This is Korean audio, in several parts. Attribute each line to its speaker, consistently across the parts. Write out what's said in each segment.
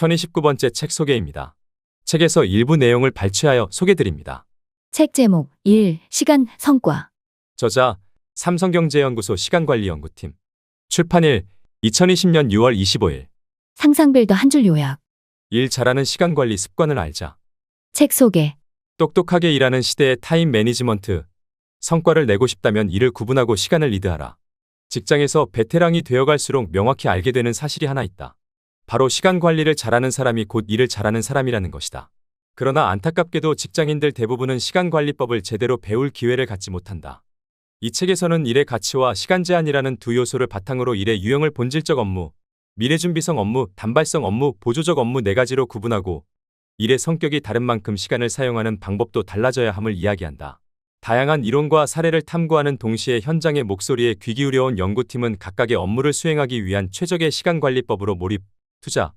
Speaker 1: 1029번째 책 소개입니다. 책에서 일부 내용을 발췌하여 소개드립니다.
Speaker 2: 책 제목 1. 시간, 성과.
Speaker 1: 저자 삼성경제연구소 시간관리연구팀. 출판일 2020년 6월 25일.
Speaker 2: 상상빌더 한 줄 요약.
Speaker 1: 일 잘하는 시간관리 습관을 알자.
Speaker 2: 책 소개.
Speaker 1: 똑똑하게 일하는 시대의 타임 매니지먼트. 성과를 내고 싶다면 일을 구분하고 시간을 리드하라. 직장에서 베테랑이 되어갈수록 명확히 알게 되는 사실이 하나 있다. 바로 시간 관리를 잘하는 사람이 곧 일을 잘하는 사람이라는 것이다. 그러나 안타깝게도 직장인들 대부분은 시간관리법을 제대로 배울 기회를 갖지 못한다. 이 책에서는 일의 가치와 시간 제한이라는 두 요소를 바탕으로 일의 유형을 본질적 업무, 미래준비성 업무, 단발성 업무, 보조적 업무 네 가지로 구분하고 일의 성격이 다른 만큼 시간을 사용하는 방법도 달라져야 함을 이야기한다. 다양한 이론과 사례를 탐구하는 동시에 현장의 목소리에 귀 기울여온 연구팀은 각각의 업무를 수행하기 위한 최적의 시간관리법으로 몰입, 투자,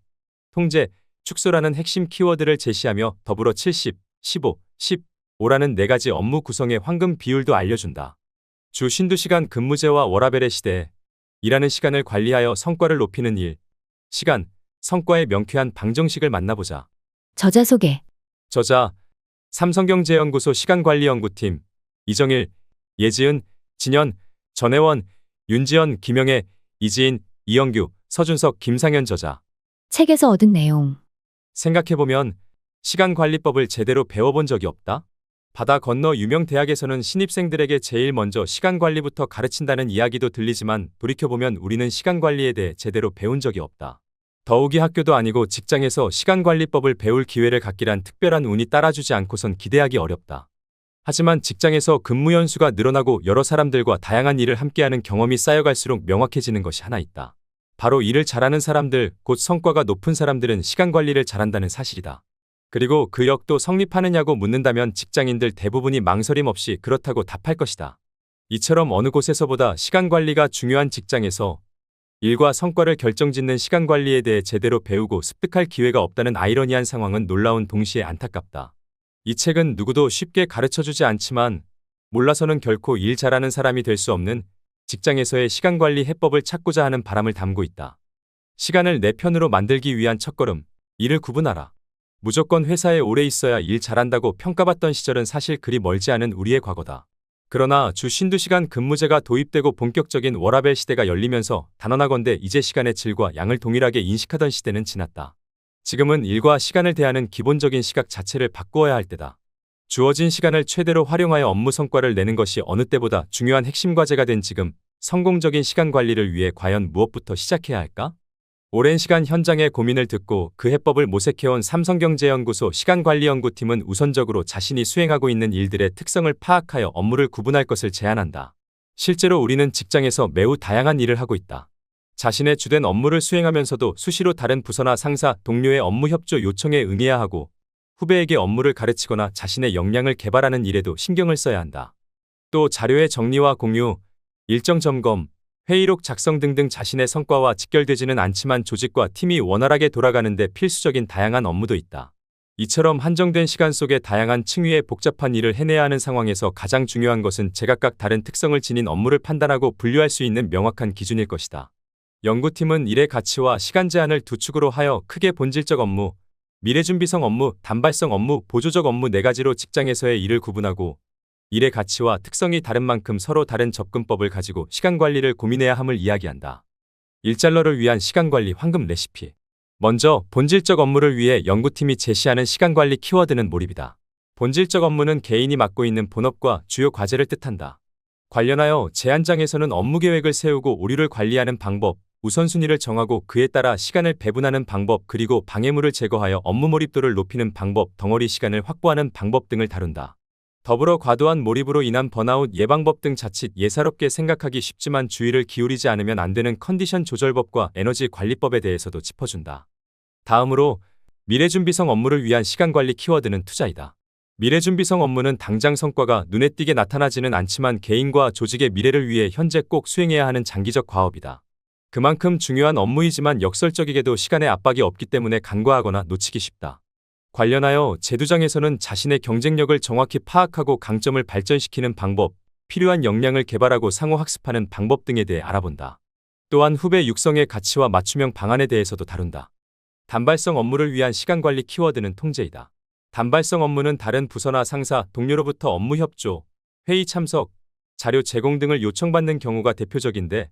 Speaker 1: 통제, 축소라는 핵심 키워드를 제시하며 더불어 70, 15, 15라는 네 가지 업무 구성의 황금 비율도 알려준다. 주 52시간 근무제와 워라밸의 시대에 일하는 시간을 관리하여 성과를 높이는 일, 시간, 성과의 명쾌한 방정식을 만나보자.
Speaker 2: 저자 소개.
Speaker 1: 저자 삼성경제연구소 시간관리연구팀 이정일, 예지은, 진현, 전혜원, 윤지연, 김영애, 이지인, 이영규, 서준석, 김상현. 저자.
Speaker 2: 책에서 얻은 내용.
Speaker 1: 생각해보면 시간관리법을 제대로 배워본 적이 없다? 바다 건너 유명 대학에서는 신입생들에게 제일 먼저 시간관리부터 가르친다는 이야기도 들리지만 돌이켜보면 우리는 시간관리에 대해 제대로 배운 적이 없다. 더욱이 학교도 아니고 직장에서 시간관리법을 배울 기회를 갖기란 특별한 운이 따라주지 않고선 기대하기 어렵다. 하지만 직장에서 근무 연수가 늘어나고 여러 사람들과 다양한 일을 함께하는 경험이 쌓여갈수록 명확해지는 것이 하나 있다. 바로 일을 잘하는 사람들, 곧 성과가 높은 사람들은 시간관리를 잘한다는 사실이다. 그리고 그 역도 성립하느냐고 묻는다면 직장인들 대부분이 망설임 없이 그렇다고 답할 것이다. 이처럼 어느 곳에서보다 시간관리가 중요한 직장에서 일과 성과를 결정짓는 시간관리에 대해 제대로 배우고 습득할 기회가 없다는 아이러니한 상황은 놀라운 동시에 안타깝다. 이 책은 누구도 쉽게 가르쳐주지 않지만 몰라서는 결코 일 잘하는 사람이 될 수 없는 직장에서의 시간관리 해법을 찾고자 하는 바람을 담고 있다. 시간을 내 편으로 만들기 위한 첫걸음, 일을 구분하라. 무조건 회사에 오래 있어야 일 잘한다고 평가받던 시절은 사실 그리 멀지 않은 우리의 과거다. 그러나 주 52시간 근무제가 도입되고 본격적인 워라밸 시대가 열리면서 단언하건대 이제 시간의 질과 양을 동일하게 인식하던 시대는 지났다. 지금은 일과 시간을 대하는 기본적인 시각 자체를 바꾸어야 할 때다. 주어진 시간을 최대로 활용하여 업무 성과를 내는 것이 어느 때보다 중요한 핵심 과제가 된 지금, 성공적인 시간 관리를 위해 과연 무엇부터 시작해야 할까? 오랜 시간 현장의 고민을 듣고 그 해법을 모색해온 삼성경제연구소 시간관리연구팀은 우선적으로 자신이 수행하고 있는 일들의 특성을 파악하여 업무를 구분할 것을 제안한다. 실제로 우리는 직장에서 매우 다양한 일을 하고 있다. 자신의 주된 업무를 수행하면서도 수시로 다른 부서나 상사, 동료의 업무 협조 요청에 응해야 하고 후배에게 업무를 가르치거나 자신의 역량을 개발하는 일에도 신경을 써야 한다. 또 자료의 정리와 공유, 일정 점검, 회의록 작성 등등 자신의 성과와 직결되지는 않지만 조직과 팀이 원활하게 돌아가는 데 필수적인 다양한 업무도 있다. 이처럼 한정된 시간 속에 다양한 층위의 복잡한 일을 해내야 하는 상황에서 가장 중요한 것은 제각각 다른 특성을 지닌 업무를 판단하고 분류할 수 있는 명확한 기준일 것이다. 연구팀은 일의 가치와 시간 제한을 두 축으로 하여 크게 본질적 업무, 미래준비성 업무, 단발성 업무, 보조적 업무 네 가지로 직장에서의 일을 구분하고 일의 가치와 특성이 다른 만큼 서로 다른 접근법을 가지고 시간관리를 고민해야 함을 이야기한다. 일잘러를 위한 시간관리 황금 레시피. 먼저 본질적 업무를 위해 연구팀이 제시하는 시간관리 키워드는 몰입이다. 본질적 업무는 개인이 맡고 있는 본업과 주요 과제를 뜻한다. 관련하여 제안장에서는 업무 계획을 세우고 오류를 관리하는 방법, 우선순위를 정하고 그에 따라 시간을 배분하는 방법, 그리고 방해물을 제거하여 업무 몰입도를 높이는 방법, 덩어리 시간을 확보하는 방법 등을 다룬다. 더불어 과도한 몰입으로 인한 번아웃 예방법 등 자칫 예사롭게 생각하기 쉽지만 주의를 기울이지 않으면 안 되는 컨디션 조절법과 에너지 관리법에 대해서도 짚어준다. 다음으로 미래준비성 업무를 위한 시간관리 키워드는 투자이다. 미래준비성 업무는 당장 성과가 눈에 띄게 나타나지는 않지만 개인과 조직의 미래를 위해 현재 꼭 수행해야 하는 장기적 과업이다. 그만큼 중요한 업무이지만 역설적이게도 시간의 압박이 없기 때문에 간과하거나 놓치기 쉽다. 관련하여 제도장에서는 자신의 경쟁력을 정확히 파악하고 강점을 발전시키는 방법, 필요한 역량을 개발하고 상호 학습하는 방법 등에 대해 알아본다. 또한 후배 육성의 가치와 맞춤형 방안에 대해서도 다룬다. 단발성 업무를 위한 시간 관리 키워드는 통제이다. 단발성 업무는 다른 부서나 상사, 동료로부터 업무 협조, 회의 참석, 자료 제공 등을 요청받는 경우가 대표적인데,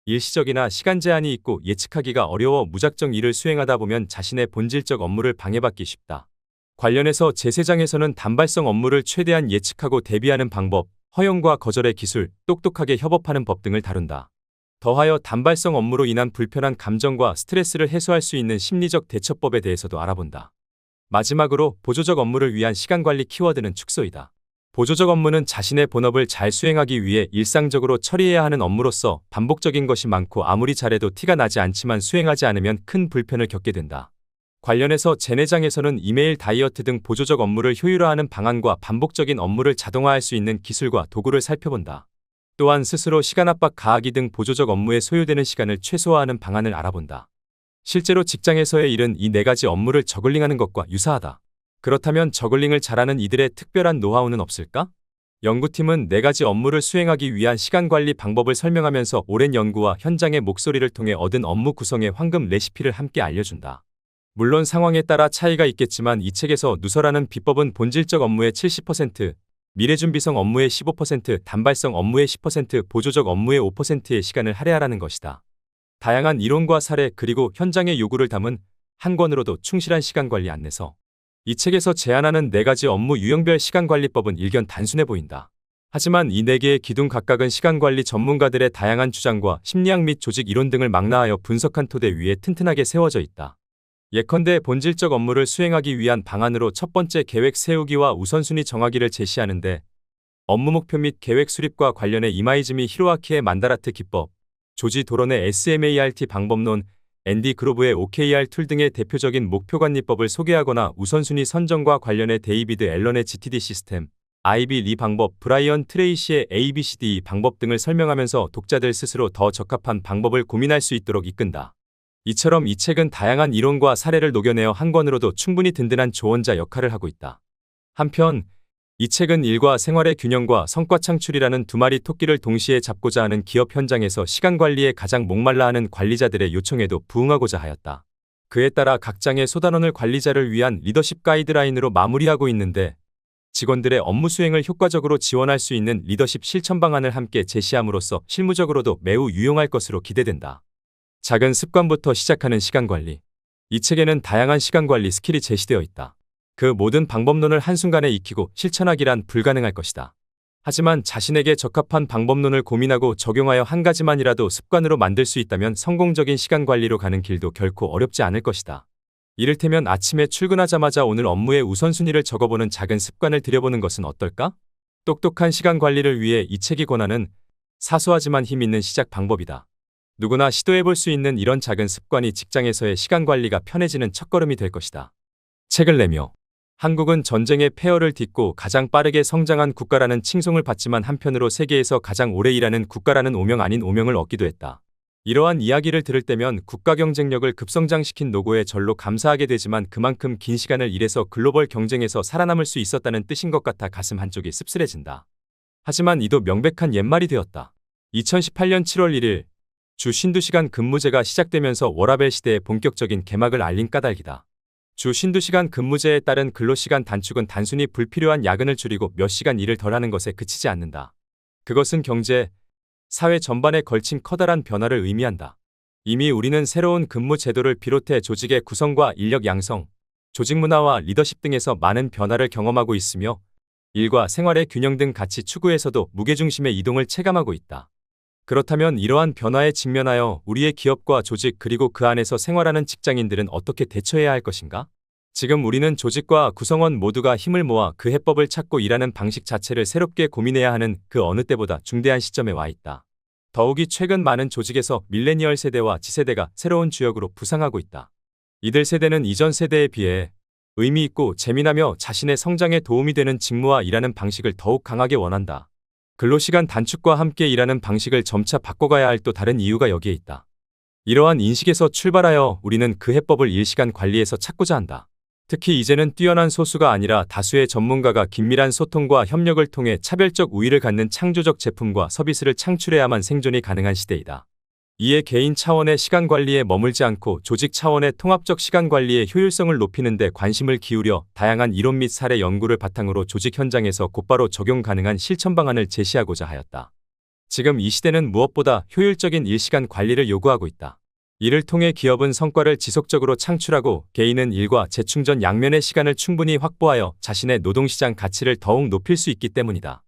Speaker 1: 일시적이나 시간 제한이 있고 예측하기가 어려워 무작정 일을 수행하다 보면 자신의 본질적 업무를 방해받기 쉽다. 관련해서 제3장에서는 단발성 업무를 최대한 예측하고 대비하는 방법, 허용과 거절의 기술, 똑똑하게 협업하는 법 등을 다룬다. 더하여 단발성 업무로 인한 불편한 감정과 스트레스를 해소할 수 있는 심리적 대처법에 대해서도 알아본다. 마지막으로 보조적 업무를 위한 시간 관리 키워드는 축소이다. 보조적 업무는 자신의 본업을 잘 수행하기 위해 일상적으로 처리해야 하는 업무로서 반복적인 것이 많고 아무리 잘해도 티가 나지 않지만 수행하지 않으면 큰 불편을 겪게 된다. 관련해서 제4장에서는 이메일 다이어트 등 보조적 업무를 효율화하는 방안과 반복적인 업무를 자동화할 수 있는 기술과 도구를 살펴본다. 또한 스스로 시간 압박 가하기 등 보조적 업무에 소요되는 시간을 최소화하는 방안을 알아본다. 실제로 직장에서의 일은 이 4가지 업무를 저글링하는 것과 유사하다. 그렇다면 저글링을 잘하는 이들의 특별한 노하우는 없을까? 연구팀은 4가지 업무를 수행하기 위한 시간 관리 방법을 설명하면서 오랜 연구와 현장의 목소리를 통해 얻은 업무 구성의 황금 레시피를 함께 알려준다. 물론 상황에 따라 차이가 있겠지만 이 책에서 누설하는 비법은 본질적 업무의 70%, 미래준비성 업무의 15%, 단발성 업무의 10%, 보조적 업무의 5%의 시간을 할애하라는 것이다. 다양한 이론과 사례 그리고 현장의 요구를 담은 한 권으로도 충실한 시간관리 안내서. 이 책에서 제안하는 4가지 업무 유형별 시간관리법은 일견 단순해 보인다. 하지만 이 4개의 기둥 각각은 시간관리 전문가들의 다양한 주장과 심리학 및 조직 이론 등을 망라하여 분석한 토대 위에 튼튼하게 세워져 있다. 예컨대 본질적 업무를 수행하기 위한 방안으로 첫 번째 계획 세우기와 우선순위 정하기를 제시하는데, 업무 목표 및 계획 수립과 관련해 이마이즈미 히로아키의 만다라트 기법, 조지 도런의 SMART 방법론, 앤디 그로브의 OKR 툴 등의 대표적인 목표 관리법을 소개하거나 우선순위 선정과 관련해 데이비드 앨런의 GTD 시스템, 아이비 리 방법, 브라이언 트레이시의 ABCD 방법 등을 설명하면서 독자들 스스로 더 적합한 방법을 고민할 수 있도록 이끈다. 이처럼 이 책은 다양한 이론과 사례를 녹여내어 한 권으로도 충분히 든든한 조언자 역할을 하고 있다. 한편 이 책은 일과 생활의 균형과 성과 창출이라는 두 마리 토끼를 동시에 잡고자 하는 기업 현장에서 시간 관리에 가장 목말라 하는 관리자들의 요청에도 부응하고자 하였다. 그에 따라 각 장의 소단원을 관리자를 위한 리더십 가이드라인으로 마무리하고 있는데, 직원들의 업무 수행을 효과적으로 지원할 수 있는 리더십 실천 방안을 함께 제시함으로써 실무적으로도 매우 유용할 것으로 기대된다. 작은 습관부터 시작하는 시간관리. 이 책에는 다양한 시간관리 스킬이 제시되어 있다. 그 모든 방법론을 한순간에 익히고 실천하기란 불가능할 것이다. 하지만 자신에게 적합한 방법론을 고민하고 적용하여 한 가지만이라도 습관으로 만들 수 있다면 성공적인 시간관리로 가는 길도 결코 어렵지 않을 것이다. 이를테면 아침에 출근하자마자 오늘 업무의 우선순위를 적어보는 작은 습관을 들여보는 것은 어떨까? 똑똑한 시간관리를 위해 이 책이 권하는 사소하지만 힘 있는 시작 방법이다. 누구나 시도해볼 수 있는 이런 작은 습관이 직장에서의 시간관리가 편해지는 첫걸음이 될 것이다. 책을 내며 한국은 전쟁의 폐허를 딛고 가장 빠르게 성장한 국가라는 칭송을 받지만 한편으로 세계에서 가장 오래 일하는 국가라는 오명 아닌 오명을 얻기도 했다. 이러한 이야기를 들을 때면 국가 경쟁력을 급성장시킨 노고에 절로 감사하게 되지만 그만큼 긴 시간을 일해서 글로벌 경쟁에서 살아남을 수 있었다는 뜻인 것 같아 가슴 한쪽이 씁쓸해진다. 하지만 이도 명백한 옛말이 되었다. 2018년 7월 1일 주 52시간 근무제가 시작되면서 워라밸 시대의 본격적인 개막을 알린 까닭이다. 주 52시간 근무제에 따른 근로시간 단축은 단순히 불필요한 야근을 줄이고 몇 시간 일을 덜하는 것에 그치지 않는다. 그것은 경제, 사회 전반에 걸친 커다란 변화를 의미한다. 이미 우리는 새로운 근무 제도를 비롯해 조직의 구성과 인력 양성, 조직 문화와 리더십 등에서 많은 변화를 경험하고 있으며 일과 생활의 균형 등 가치 추구에서도 무게중심의 이동을 체감하고 있다. 그렇다면 이러한 변화에 직면하여 우리의 기업과 조직 그리고 그 안에서 생활하는 직장인들은 어떻게 대처해야 할 것인가? 지금 우리는 조직과 구성원 모두가 힘을 모아 그 해법을 찾고 일하는 방식 자체를 새롭게 고민해야 하는 그 어느 때보다 중대한 시점에 와 있다. 더욱이 최근 많은 조직에서 밀레니얼 세대와 Z세대가 새로운 주역으로 부상하고 있다. 이들 세대는 이전 세대에 비해 의미 있고 재미나며 자신의 성장에 도움이 되는 직무와 일하는 방식을 더욱 강하게 원한다. 근로시간 단축과 함께 일하는 방식을 점차 바꿔가야 할 또 다른 이유가 여기에 있다. 이러한 인식에서 출발하여 우리는 그 해법을 일시간 관리에서 찾고자 한다. 특히 이제는 뛰어난 소수가 아니라 다수의 전문가가 긴밀한 소통과 협력을 통해 차별적 우위를 갖는 창조적 제품과 서비스를 창출해야만 생존이 가능한 시대이다. 이에 개인 차원의 시간 관리에 머물지 않고 조직 차원의 통합적 시간 관리의 효율성을 높이는 데 관심을 기울여 다양한 이론 및 사례 연구를 바탕으로 조직 현장에서 곧바로 적용 가능한 실천 방안을 제시하고자 하였다. 지금 이 시대는 무엇보다 효율적인 일시간 관리를 요구하고 있다. 이를 통해 기업은 성과를 지속적으로 창출하고 개인은 일과 재충전 양면의 시간을 충분히 확보하여 자신의 노동시장 가치를 더욱 높일 수 있기 때문이다.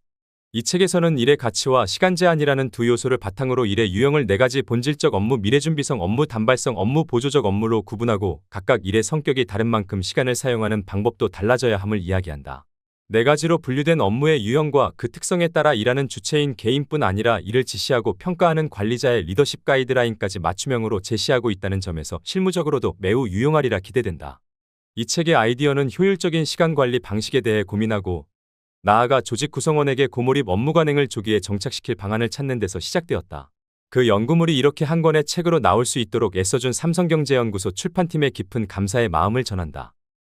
Speaker 1: 이 책에서는 일의 가치와 시간 제한이라는 두 요소를 바탕으로 일의 유형을 네 가지 본질적 업무, 미래준비성 업무, 단발성 업무, 보조적 업무로 구분하고 각각 일의 성격이 다른 만큼 시간을 사용하는 방법도 달라져야 함을 이야기한다. 네 가지로 분류된 업무의 유형과 그 특성에 따라 일하는 주체인 개인뿐 아니라 이를 지시하고 평가하는 관리자의 리더십 가이드라인까지 맞춤형으로 제시하고 있다는 점에서 실무적으로도 매우 유용하리라 기대된다. 이 책의 아이디어는 효율적인 시간 관리 방식에 대해 고민하고 나아가 조직 구성원에게 고몰입 업무 관행을 조기에 정착시킬 방안을 찾는 데서 시작되었다. 그 연구물이 이렇게 한 권의 책으로 나올 수 있도록 애써준 삼성경제연구소 출판팀에 깊은 감사의 마음을 전한다.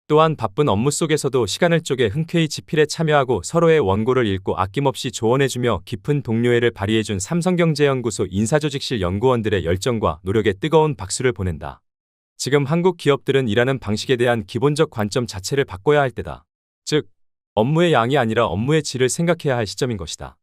Speaker 1: 또한 바쁜 업무 속에서도 시간을 쪼개 흔쾌히 집필에 참여하고 서로의 원고를 읽고 아낌없이 조언해주며 깊은 동료애를 발휘해준 삼성경제연구소 인사조직실 연구원들의 열정과 노력에 뜨거운 박수를 보낸다. 지금 한국 기업들은 일하는 방식에 대한 기본적 관점 자체를 바꿔야 할 때다. 즉, 업무의 양이 아니라 업무의 질을 생각해야 할 시점인 것이다.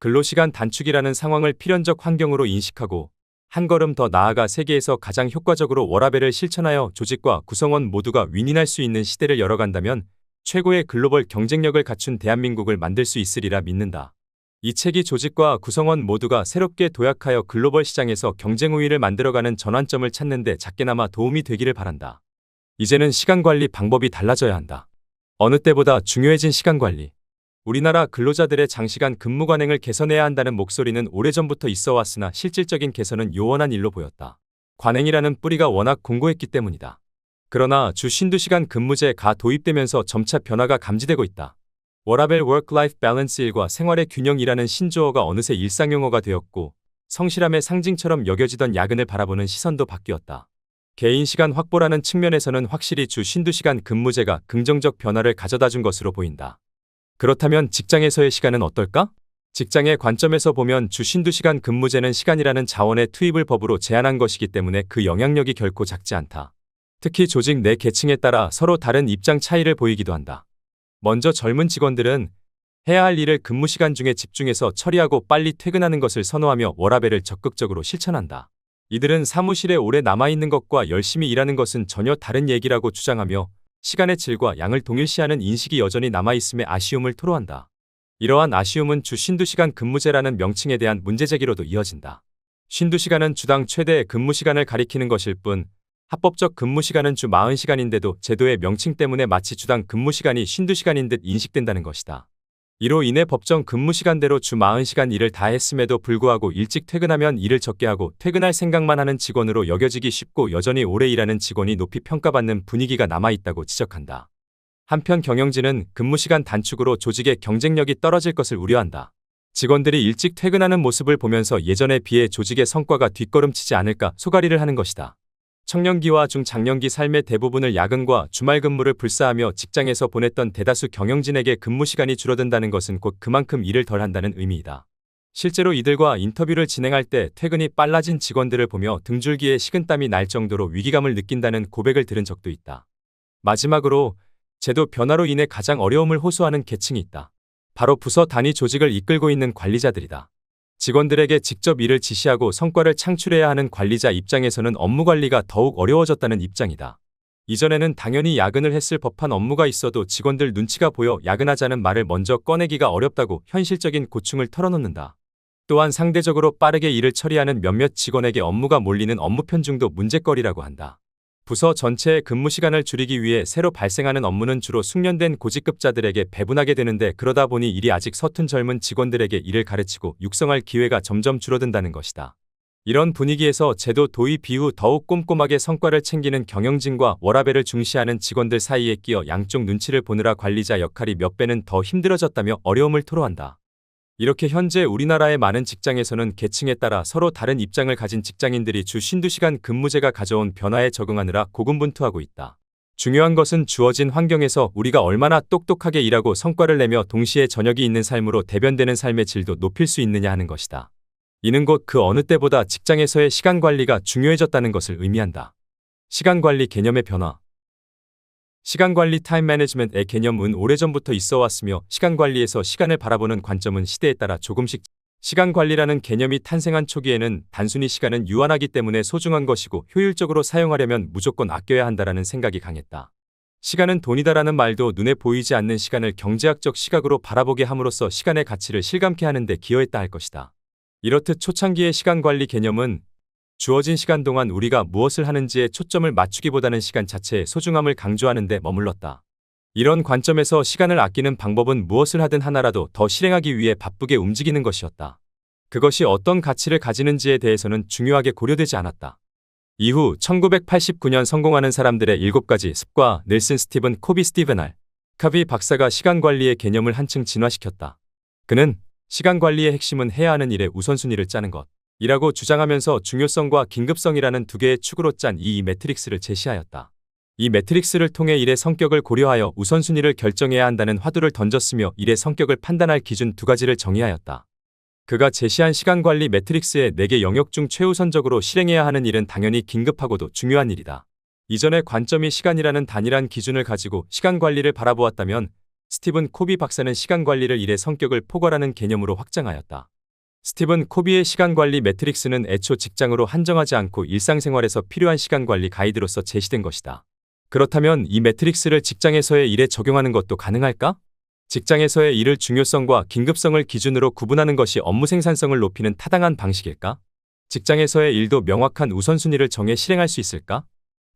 Speaker 1: 근로시간 단축이라는 상황을 필연적 환경으로 인식하고 한 걸음 더 나아가 세계에서 가장 효과적으로 워라밸을 실천하여 조직과 구성원 모두가 윈윈할 수 있는 시대를 열어간다면 최고의 글로벌 경쟁력을 갖춘 대한민국을 만들 수 있으리라 믿는다. 이 책이 조직과 구성원 모두가 새롭게 도약하여 글로벌 시장에서 경쟁 우위를 만들어가는 전환점을 찾는 데 작게나마 도움이 되기를 바란다. 이제는 시간 관리 방법이 달라져야 한다. 어느 때보다 중요해진 시간 관리. 우리나라 근로자들의 장시간 근무 관행을 개선해야 한다는 목소리는 오래전부터 있어 왔으나 실질적인 개선은 요원한 일로 보였다. 관행이라는 뿌리가 워낙 공고했기 때문이다. 그러나 주 52시간 근무제가 도입되면서 점차 변화가 감지되고 있다. 워라밸 워크-라이프 밸런스 일과 생활의 균형이라는 신조어가 어느새 일상용어가 되었고 성실함의 상징처럼 여겨지던 야근을 바라보는 시선도 바뀌었다. 개인 시간 확보라는 측면에서는 확실히 주 52시간 근무제가 긍정적 변화를 가져다 준 것으로 보인다. 그렇다면 직장에서의 시간은 어떨까? 직장의 관점에서 보면 주 52시간 근무제는 시간이라는 자원의 투입을 법으로 제한한 것이기 때문에 그 영향력이 결코 작지 않다. 특히 조직 내 계층에 따라 서로 다른 입장 차이를 보이기도 한다. 먼저 젊은 직원들은 해야 할 일을 근무 시간 중에 집중해서 처리하고 빨리 퇴근하는 것을 선호하며 워라밸을 적극적으로 실천한다. 이들은 사무실에 오래 남아있는 것과 열심히 일하는 것은 전혀 다른 얘기라고 주장하며 시간의 질과 양을 동일시하는 인식이 여전히 남아있음에 아쉬움을 토로한다. 이러한 아쉬움은 주 52시간 근무제라는 명칭에 대한 문제제기로도 이어진다. 52시간은 주당 최대의 근무시간을 가리키는 것일 뿐 합법적 근무시간은 주 40시간인데도 제도의 명칭 때문에 마치 주당 근무시간이 52시간인 듯 인식된다는 것이다. 이로 인해 법정 근무시간대로 주 40시간 일을 다 했음에도 불구하고 일찍 퇴근하면 일을 적게 하고 퇴근할 생각만 하는 직원으로 여겨지기 쉽고 여전히 오래 일하는 직원이 높이 평가받는 분위기가 남아있다고 지적한다. 한편 경영진은 근무시간 단축으로 조직의 경쟁력이 떨어질 것을 우려한다. 직원들이 일찍 퇴근하는 모습을 보면서 예전에 비해 조직의 성과가 뒷걸음치지 않을까 소가리를 하는 것이다. 청년기와 중장년기 삶의 대부분을 야근과 주말 근무를 불사하며 직장에서 보냈던 대다수 경영진에게 근무 시간이 줄어든다는 것은 곧 그만큼 일을 덜 한다는 의미이다. 실제로 이들과 인터뷰를 진행할 때 퇴근이 빨라진 직원들을 보며 등줄기에 식은땀이 날 정도로 위기감을 느낀다는 고백을 들은 적도 있다. 마지막으로 제도 변화로 인해 가장 어려움을 호소하는 계층이 있다. 바로 부서 단위 조직을 이끌고 있는 관리자들이다. 직원들에게 직접 일을 지시하고 성과를 창출해야 하는 관리자 입장에서는 업무 관리가 더욱 어려워졌다는 입장이다. 이전에는 당연히 야근을 했을 법한 업무가 있어도 직원들 눈치가 보여 야근하자는 말을 먼저 꺼내기가 어렵다고 현실적인 고충을 털어놓는다. 또한 상대적으로 빠르게 일을 처리하는 몇몇 직원에게 업무가 몰리는 업무 편중도 문제거리라고 한다. 부서 전체의 근무 시간을 줄이기 위해 새로 발생하는 업무는 주로 숙련된 고직급자들에게 배분하게 되는데 그러다 보니 일이 아직 서툰 젊은 직원들에게 일을 가르치고 육성할 기회가 점점 줄어든다는 것이다. 이런 분위기에서 제도 도입 이후 더욱 꼼꼼하게 성과를 챙기는 경영진과 워라밸을 중시하는 직원들 사이에 끼어 양쪽 눈치를 보느라 관리자 역할이 몇 배는 더 힘들어졌다며 어려움을 토로한다. 이렇게 현재 우리나라의 많은 직장에서는 계층에 따라 서로 다른 입장을 가진 직장인들이 주 52시간 근무제가 가져온 변화에 적응하느라 고군분투하고 있다. 중요한 것은 주어진 환경에서 우리가 얼마나 똑똑하게 일하고 성과를 내며 동시에 저녁이 있는 삶으로 대변되는 삶의 질도 높일 수 있느냐 하는 것이다. 이는 곧 그 어느 때보다 직장에서의 시간 관리가 중요해졌다는 것을 의미한다. 시간 관리 개념의 변화. 시간 관리 타임 매니지먼트의 개념은 오래전부터 있어 왔으며 시간 관리에서 시간을 바라보는 관점은 시대에 따라 조금씩 시간 관리라는 개념이 탄생한 초기에는 단순히 시간은 유한하기 때문에 소중한 것이고 효율적으로 사용하려면 무조건 아껴야 한다라는 생각이 강했다. 시간은 돈이다라는 말도 눈에 보이지 않는 시간을 경제학적 시각으로 바라보게 함으로써 시간의 가치를 실감케 하는 데 기여했다 할 것이다. 이렇듯 초창기의 시간 관리 개념은 주어진 시간 동안 우리가 무엇을 하는지에 초점을 맞추기보다는 시간 자체의 소중함을 강조하는 데 머물렀다. 이런 관점에서 시간을 아끼는 방법은 무엇을 하든 하나라도 더 실행하기 위해 바쁘게 움직이는 것이었다. 그것이 어떤 가치를 가지는지에 대해서는 중요하게 고려되지 않았다. 이후 1989년 성공하는 사람들의 7가지 습관 넬슨 스티븐 코비 스티븐 알. 카비 박사가 시간 관리의 개념을 한층 진화시켰다. 그는 시간 관리의 핵심은 해야 하는 일의 우선순위를 짜는 것. 이라고 주장하면서 중요성과 긴급성이라는 두 개의 축으로 짠 이 매트릭스를 제시하였다. 이 매트릭스를 통해 일의 성격을 고려하여 우선순위를 결정해야 한다는 화두를 던졌으며 일의 성격을 판단할 기준 2가지를 정의하였다. 그가 제시한 시간관리 매트릭스의 4개 영역 중 최우선적으로 실행해야 하는 일은 당연히 긴급하고도 중요한 일이다. 이전의 관점이 시간이라는 단일한 기준을 가지고 시간관리를 바라보았다면 스티븐 코비 박사는 시간관리를 일의 성격을 포괄하는 개념으로 확장하였다. 스티븐 코비의 시간관리 매트릭스는 애초 직장으로 한정하지 않고 일상생활에서 필요한 시간관리 가이드로서 제시된 것이다. 그렇다면 이 매트릭스를 직장에서의 일에 적용하는 것도 가능할까? 직장에서의 일을 중요성과 긴급성을 기준으로 구분하는 것이 업무 생산성을 높이는 타당한 방식일까? 직장에서의 일도 명확한 우선순위를 정해 실행할 수 있을까?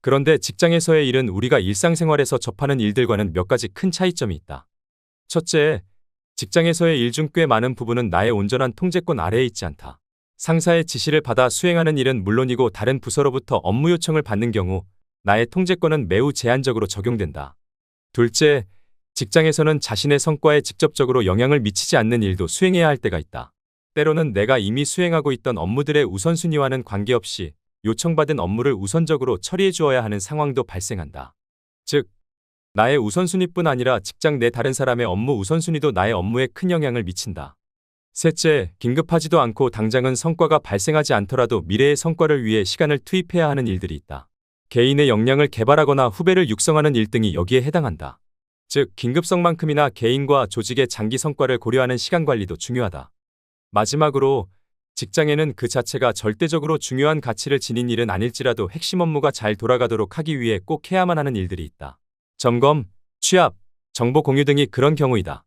Speaker 1: 그런데 직장에서의 일은 우리가 일상생활에서 접하는 일들과는 몇 가지 큰 차이점이 있다. 첫째, 직장에서의 일 중 꽤 많은 부분은 나의 온전한 통제권 아래에 있지 않다. 상사의 지시를 받아 수행하는 일은 물론이고 다른 부서로부터 업무 요청을 받는 경우 나의 통제권은 매우 제한적으로 적용된다. 둘째, 직장에서는 자신의 성과에 직접적으로 영향을 미치지 않는 일도 수행해야 할 때가 있다. 때로는 내가 이미 수행하고 있던 업무들의 우선순위와는 관계없이 요청받은 업무를 우선적으로 처리해 주어야 하는 상황도 발생한다. 즉, 나의 우선순위뿐 아니라 직장 내 다른 사람의 업무 우선순위도 나의 업무에 큰 영향을 미친다. 셋째, 긴급하지도 않고 당장은 성과가 발생하지 않더라도 미래의 성과를 위해 시간을 투입해야 하는 일들이 있다. 개인의 역량을 개발하거나 후배를 육성하는 일 등이 여기에 해당한다. 즉, 긴급성만큼이나 개인과 조직의 장기 성과를 고려하는 시간 관리도 중요하다. 마지막으로, 직장에는 그 자체가 절대적으로 중요한 가치를 지닌 일은 아닐지라도 핵심 업무가 잘 돌아가도록 하기 위해 꼭 해야만 하는 일들이 있다. 점검, 취합, 정보 공유 등이 그런 경우이다.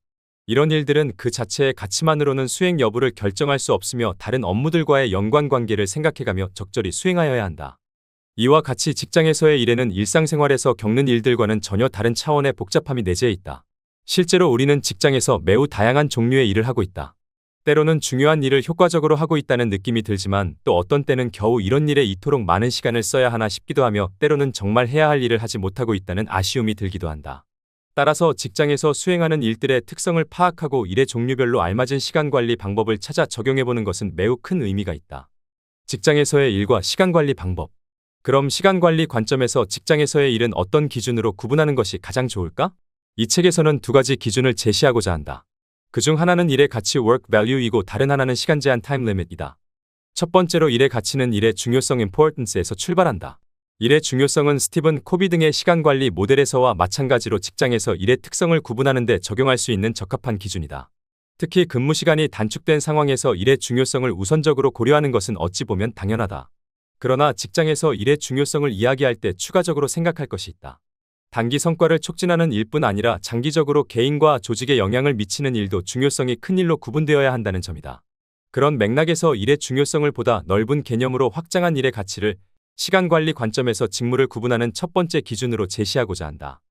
Speaker 1: 이런 일들은 그 자체의 가치만으로는 수행 여부를 결정할 수 없으며 다른 업무들과의 연관관계를 생각해가며 적절히 수행하여야 한다. 이와 같이 직장에서의 일에는 일상생활에서 겪는 일들과는 전혀 다른 차원의 복잡함이 내재해 있다. 실제로 우리는 직장에서 매우 다양한 종류의 일을 하고 있다. 때로는 중요한 일을 효과적으로 하고 있다는 느낌이 들지만 또 어떤 때는 겨우 이런 일에 이토록 많은 시간을 써야 하나 싶기도 하며 때로는 정말 해야 할 일을 하지 못하고 있다는 아쉬움이 들기도 한다. 따라서 직장에서 수행하는 일들의 특성을 파악하고 일의 종류별로 알맞은 시간관리 방법을 찾아 적용해보는 것은 매우 큰 의미가 있다. 직장에서의 일과 시간관리 방법. 그럼 시간관리 관점에서 직장에서의 일은 어떤 기준으로 구분하는 것이 가장 좋을까? 이 책에서는 2가지 기준을 제시하고자 한다. 그중 하나는 일의 가치 work value이고 다른 하나는 시간 제한 time limit이다. 첫 번째로 일의 가치는 일의 중요성 importance에서 출발한다. 일의 중요성은 스티븐 코비 등의 시간관리 모델에서와 마찬가지로 직장에서 일의 특성을 구분하는 데 적용할 수 있는 적합한 기준이다. 특히 근무 시간이 단축된 상황에서 일의 중요성을 우선적으로 고려하는 것은 어찌 보면 당연하다. 그러나 직장에서 일의 중요성을 이야기할 때 추가적으로 생각할 것이 있다. 단기 성과를 촉진하는 일뿐 아니라 장기적으로 개인과 조직에 영향을 미치는 일도 중요성이 큰 일로 구분되어야 한다는 점이다. 그런 맥락에서 일의 중요성을 보다 넓은 개념으로 확장한 일의 가치를 시간관리 관점에서 직무를 구분하는 첫 번째 기준으로 제시하고자 한다.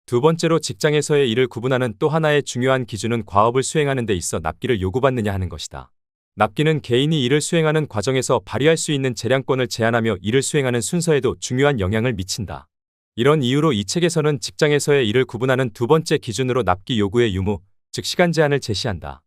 Speaker 1: 두 번째로 직장에서의 일을 구분하는 또 하나의 중요한 기준은 과업을 수행하는 데 있어 납기를 요구받느냐 하는 것이다. 납기는 개인이 일을 수행하는 과정에서 발휘할 수 있는 재량권을 제한하며 일을 수행하는 순서에도 중요한 영향을 미친다. 이런 이유로 이 책에서는 직장에서의 일을 구분하는 두 번째 기준으로 납기 요구의 유무, 즉 시간 제한을 제시한다.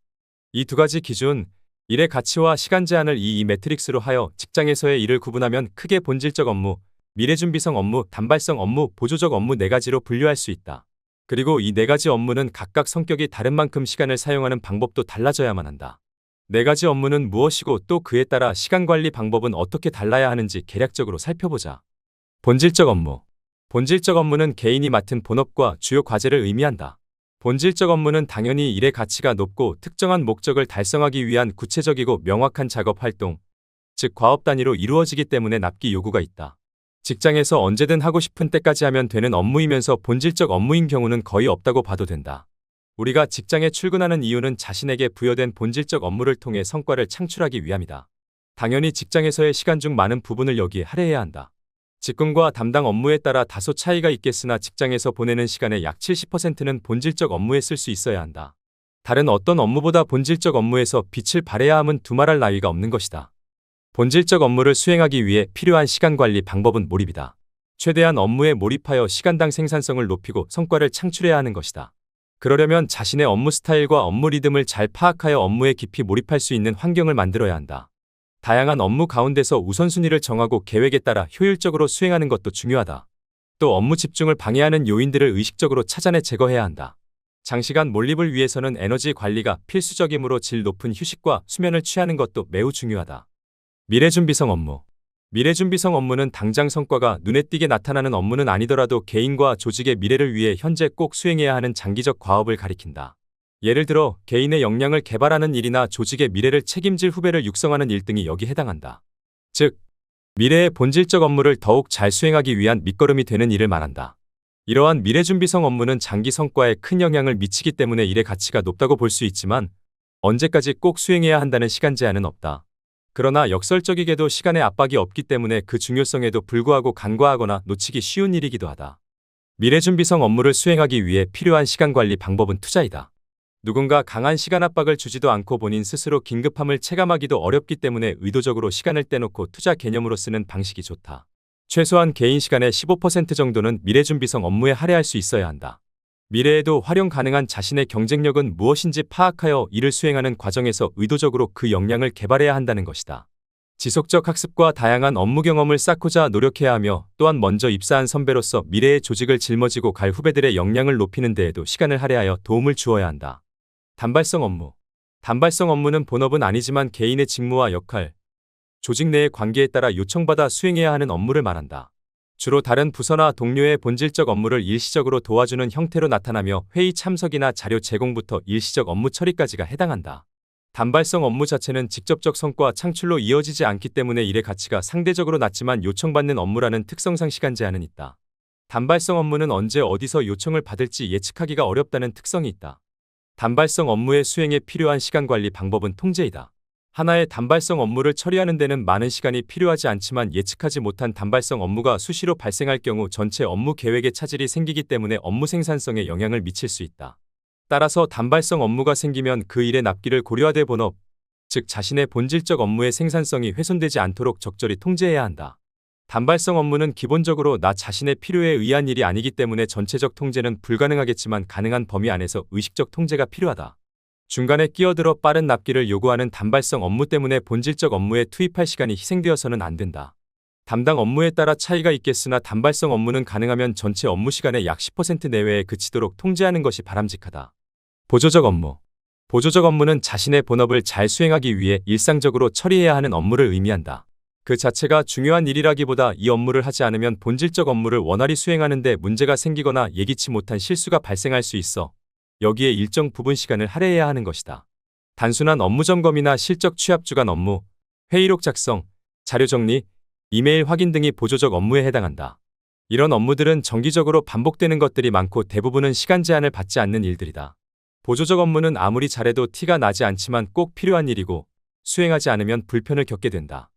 Speaker 1: 이 2가지 기준, 일의 가치와 시간 제한을 이 매트릭스로 하여 직장에서의 일을 구분하면 크게 본질적 업무, 미래준비성 업무, 단발성 업무, 보조적 업무 4가지로 분류할 수 있다. 그리고 이 4가지 업무는 각각 성격이 다른 만큼 시간을 사용하는 방법도 달라져야만 한다. 네 가지 업무는 무엇이고 또 그에 따라 시간 관리 방법은 어떻게 달라야 하는지 개략적으로 살펴보자. 본질적 업무. 본질적 업무는 개인이 맡은 본업과 주요 과제를 의미한다. 본질적 업무는 당연히 일의 가치가 높고 특정한 목적을 달성하기 위한 구체적이고 명확한 작업 활동, 즉 과업 단위로 이루어지기 때문에 납기 요구가 있다. 직장에서 언제든 하고 싶은 때까지 하면 되는 업무이면서 본질적 업무인 경우는 거의 없다고 봐도 된다. 우리가 직장에 출근하는 이유는 자신에게 부여된 본질적 업무를 통해 성과를 창출하기 위함이다. 당연히 직장에서의 시간 중 많은 부분을 여기에 할애해야 한다. 직군과 담당 업무에 따라 다소 차이가 있겠으나 직장에서 보내는 시간의 약 70%는 본질적 업무에 쓸 수 있어야 한다. 다른 어떤 업무보다 본질적 업무에서 빛을 발해야 함은 두말할 나위가 없는 것이다. 본질적 업무를 수행하기 위해 필요한 시간 관리 방법은 몰입이다. 최대한 업무에 몰입하여 시간당 생산성을 높이고 성과를 창출해야 하는 것이다. 그러려면 자신의 업무 스타일과 업무 리듬을 잘 파악하여 업무에 깊이 몰입할 수 있는 환경을 만들어야 한다. 다양한 업무 가운데서 우선순위를 정하고 계획에 따라 효율적으로 수행하는 것도 중요하다. 또 업무 집중을 방해하는 요인들을 의식적으로 찾아내 제거해야 한다. 장시간 몰입을 위해서는 에너지 관리가 필수적이므로 질 높은 휴식과 수면을 취하는 것도 매우 중요하다. 미래준비성 업무. 미래준비성 업무는 당장 성과가 눈에 띄게 나타나는 업무는 아니더라도 개인과 조직의 미래를 위해 현재 꼭 수행해야 하는 장기적 과업을 가리킨다. 예를 들어 개인의 역량을 개발하는 일이나 조직의 미래를 책임질 후배를 육성하는 일 등이 여기 해당한다. 즉, 미래의 본질적 업무를 더욱 잘 수행하기 위한 밑거름이 되는 일을 말한다. 이러한 미래준비성 업무는 장기 성과에 큰 영향을 미치기 때문에 일의 가치가 높다고 볼 수 있지만 언제까지 꼭 수행해야 한다는 시간 제한은 없다. 그러나 역설적이게도 시간의 압박이 없기 때문에 그 중요성에도 불구하고 간과하거나 놓치기 쉬운 일이기도 하다. 미래준비성 업무를 수행하기 위해 필요한 시간 관리 방법은 투자이다. 누군가 강한 시간 압박을 주지도 않고 본인 스스로 긴급함을 체감하기도 어렵기 때문에 의도적으로 시간을 떼놓고 투자 개념으로 쓰는 방식이 좋다. 최소한 개인 시간의 15% 정도는 미래준비성 업무에 할애할 수 있어야 한다. 미래에도 활용 가능한 자신의 경쟁력은 무엇인지 파악하여 이를 수행하는 과정에서 의도적으로 그 역량을 개발해야 한다는 것이다. 지속적 학습과 다양한 업무 경험을 쌓고자 노력해야 하며 또한 먼저 입사한 선배로서 미래의 조직을 짊어지고 갈 후배들의 역량을 높이는 데에도 시간을 할애하여 도움을 주어야 한다. 단발성 업무. 단발성 업무는 본업은 아니지만 개인의 직무와 역할, 조직 내의 관계에 따라 요청받아 수행해야 하는 업무를 말한다. 주로 다른 부서나 동료의 본질적 업무를 일시적으로 도와주는 형태로 나타나며 회의 참석이나 자료 제공부터 일시적 업무 처리까지가 해당한다. 단발성 업무 자체는 직접적 성과 창출로 이어지지 않기 때문에 일의 가치가 상대적으로 낮지만 요청받는 업무라는 특성상 시간 제한은 있다. 단발성 업무는 언제 어디서 요청을 받을지 예측하기가 어렵다는 특성이 있다. 단발성 업무의 수행에 필요한 시간 관리 방법은 통제이다. 하나의 단발성 업무를 처리하는 데는 많은 시간이 필요하지 않지만 예측하지 못한 단발성 업무가 수시로 발생할 경우 전체 업무 계획에 차질이 생기기 때문에 업무 생산성에 영향을 미칠 수 있다. 따라서 단발성 업무가 생기면 그 일의 납기를 고려하되 본업, 즉 자신의 본질적 업무의 생산성이 훼손되지 않도록 적절히 통제해야 한다. 단발성 업무는 기본적으로 나 자신의 필요에 의한 일이 아니기 때문에 전체적 통제는 불가능하겠지만 가능한 범위 안에서 의식적 통제가 필요하다. 중간에 끼어들어 빠른 납기를 요구하는 단발성 업무 때문에 본질적 업무에 투입할 시간이 희생되어서는 안 된다. 담당 업무에 따라 차이가 있겠으나 단발성 업무는 가능하면 전체 업무 시간의 약 10% 내외에 그치도록 통제하는 것이 바람직하다. 보조적 업무. 보조적 업무는 자신의 본업을 잘 수행하기 위해 일상적으로 처리해야 하는 업무를 의미한다. 그 자체가 중요한 일이라기보다 이 업무를 하지 않으면 본질적 업무를 원활히 수행하는 데 문제가 생기거나 예기치 못한 실수가 발생할 수 있어 여기에 일정 부분 시간을 할애해야 하는 것이다. 단순한 업무 점검이나 실적 취합 주간 업무, 회의록 작성, 자료 정리, 이메일 확인 등이 보조적 업무에 해당한다. 이런 업무들은 정기적으로 반복되는 것들이 많고 대부분은 시간 제한을 받지 않는 일들이다. 보조적 업무는 아무리 잘해도 티가 나지 않지만 꼭 필요한 일이고 수행하지 않으면 불편을 겪게 된다.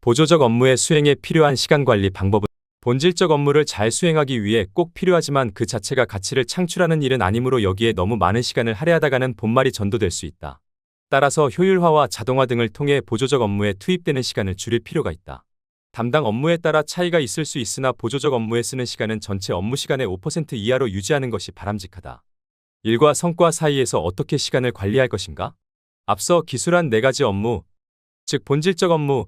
Speaker 1: 보조적 업무의 수행에 필요한 시간 관리 방법은 본질적 업무를 잘 수행하기 위해 꼭 필요하지만 그 자체가 가치를 창출하는 일은 아니므로 여기에 너무 많은 시간을 할애하다가는 본말이 전도될 수 있다. 따라서 효율화와 자동화 등을 통해 보조적 업무에 투입되는 시간을 줄일 필요가 있다. 담당 업무에 따라 차이가 있을 수 있으나 보조적 업무에 쓰는 시간은 전체 업무 시간의 5% 이하로 유지하는 것이 바람직하다. 일과 성과 사이에서 어떻게 시간을 관리할 것인가? 앞서 기술한 4가지 업무, 즉 본질적 업무,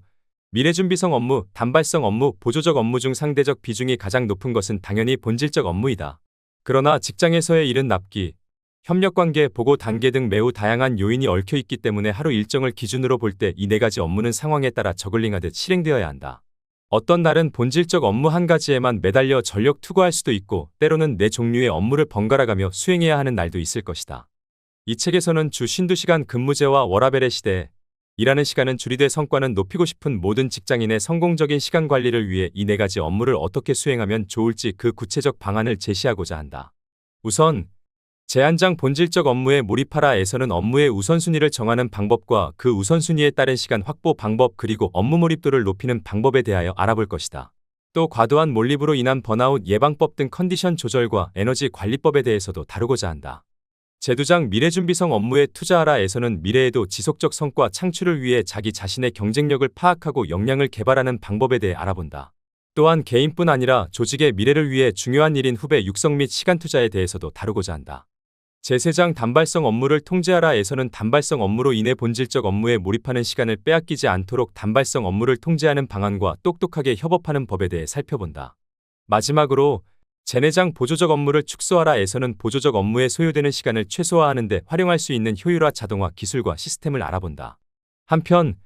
Speaker 1: 미래준비성 업무, 단발성 업무, 보조적 업무 중 상대적 비중이 가장 높은 것은 당연히 본질적 업무이다. 그러나 직장에서의 일은 납기, 협력관계, 보고 단계 등 매우 다양한 요인이 얽혀 있기 때문에 하루 일정을 기준으로 볼 때 이 네 가지 업무는 상황에 따라 저글링하듯 실행되어야 한다. 어떤 날은 본질적 업무 한 가지에만 매달려 전력 투구할 수도 있고 때로는 네 종류의 업무를 번갈아가며 수행해야 하는 날도 있을 것이다. 이 책에서는 주 52시간 근무제와 워라밸의 시대에 일하는 시간은 줄이되 성과는 높이고 싶은 모든 직장인의 성공적인 시간 관리를 위해 이 네 가지 업무를 어떻게 수행하면 좋을지 그 구체적 방안을 제시하고자 한다. 우선 제한장 본질적 업무에 몰입하라에서는 업무의 우선순위를 정하는 방법과 그 우선순위에 따른 시간 확보 방법 그리고 업무 몰입도를 높이는 방법에 대하여 알아볼 것이다. 또 과도한 몰입으로 인한 번아웃 예방법 등 컨디션 조절과 에너지 관리법에 대해서도 다루고자 한다. 제2장 미래준비성 업무에 투자하라에서는 미래에도 지속적 성과 창출을 위해 자기 자신의 경쟁력을 파악하고 역량을 개발하는 방법에 대해 알아본다. 또한 개인뿐 아니라 조직의 미래를 위해 중요한 일인 후배 육성 및 시간 투자에 대해서도 다루고자 한다. 제3장 단발성 업무를 통제하라에서는 단발성 업무로 인해 본질적 업무에 몰입하는 시간을 빼앗기지 않도록 단발성 업무를 통제하는 방안과 똑똑하게 협업하는 법에 대해 살펴본다. 마지막으로 제4장 보조적 업무를 축소하라에서는 보조적 업무에 소요되는 시간을 최소화하는 데 활용할 수 있는 효율화 자동화 기술과 시스템을 알아본다. 한편